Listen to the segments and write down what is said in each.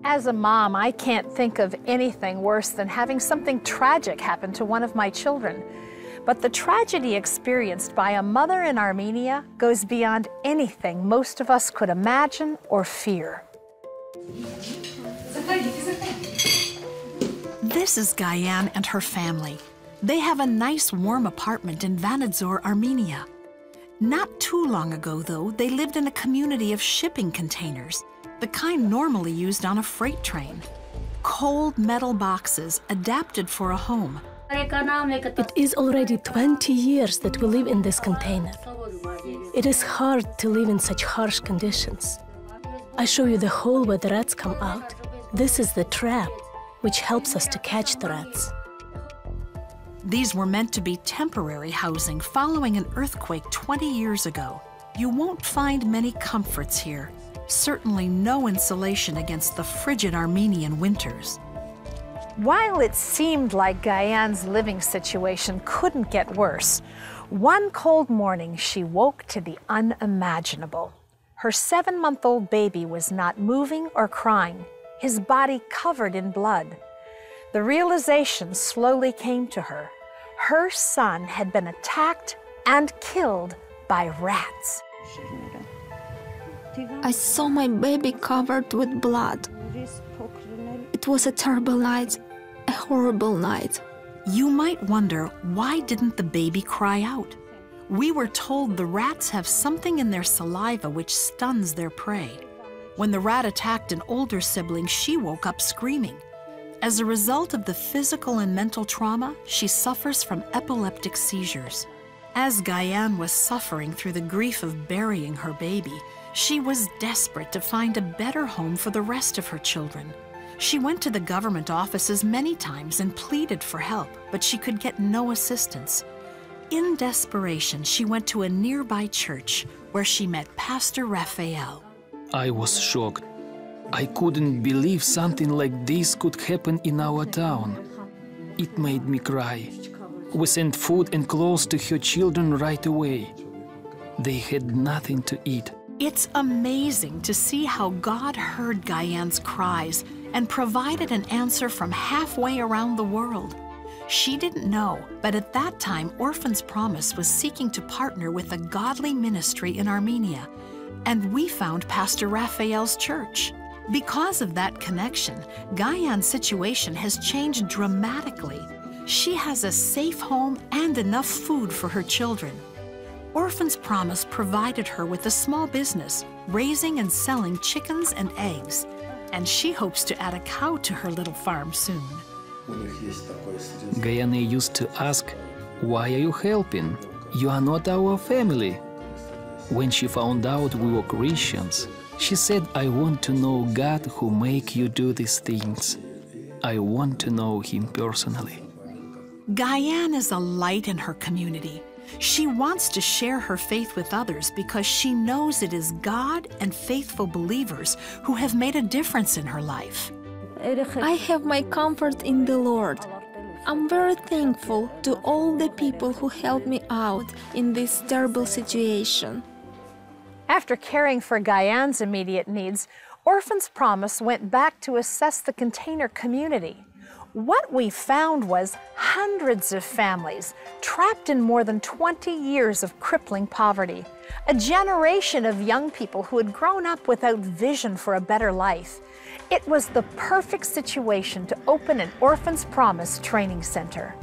As a mom, I can't think of anything worse than having something tragic happen to one of my children. But the tragedy experienced by a mother in Armenia goes beyond anything most of us could imagine or fear. This is Gayan and her family. They have a nice, warm apartment in Vanadzor, Armenia. Not too long ago, though, they lived in a community of shipping containers, the kind normally used on a freight train. Cold metal boxes adapted for a home. It is already 20 years that we live in this container. It is hard to live in such harsh conditions. I show you the hole where the rats come out. This is the trap, which helps us to catch the rats. These were meant to be temporary housing following an earthquake 20 years ago. You won't find many comforts here. Certainly no insulation against the frigid Armenian winters. While it seemed like Gayan's living situation couldn't get worse, one cold morning she woke to the unimaginable. Her 7-month-old baby was not moving or crying, his body covered in blood. The realization slowly came to her. Her son had been attacked and killed by rats. I saw my baby covered with blood. It was a terrible night, a horrible night. You might wonder, why didn't the baby cry out? We were told the rats have something in their saliva which stuns their prey. When the rat attacked an older sibling, she woke up screaming. As a result of the physical and mental trauma, she suffers from epileptic seizures. As Gayan was suffering through the grief of burying her baby, she was desperate to find a better home for the rest of her children. She went to the government offices many times and pleaded for help, but she could get no assistance. In desperation, she went to a nearby church where she met Pastor Raphael. I was shocked. I couldn't believe something like this could happen in our town. It made me cry. We sent food and clothes to her children right away. They had nothing to eat. It's amazing to see how God heard Gayan's cries and provided an answer from halfway around the world. She didn't know, but at that time, Orphans Promise was seeking to partner with a godly ministry in Armenia, and we found Pastor Raphael's church. Because of that connection, Gayan's situation has changed dramatically. She has a safe home and enough food for her children. Orphans Promise provided her with a small business, raising and selling chickens and eggs, and she hopes to add a cow to her little farm soon. Gayane used to ask, "Why are you helping? You are not our family." When she found out we were Christians, she said, "I want to know God who make you do these things. I want to know Him personally." Gayan is a light in her community. She wants to share her faith with others because she knows it is God and faithful believers who have made a difference in her life. I have my comfort in the Lord. I'm very thankful to all the people who helped me out in this terrible situation. After caring for Gayan's immediate needs, Orphans Promise went back to assess the container community. What we found was hundreds of families trapped in more than 20 years of crippling poverty, a generation of young people who had grown up without vision for a better life. It was the perfect situation to open an Orphans Promise training center.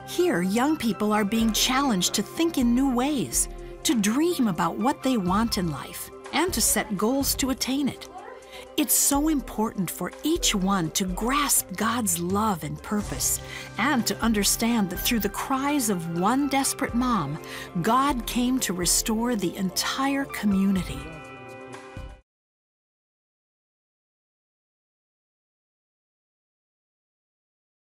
Here, young people are being challenged to think in new ways, to dream about what they want in life, and to set goals to attain it. It's so important for each one to grasp God's love and purpose, and to understand that through the cries of one desperate mom, God came to restore the entire community.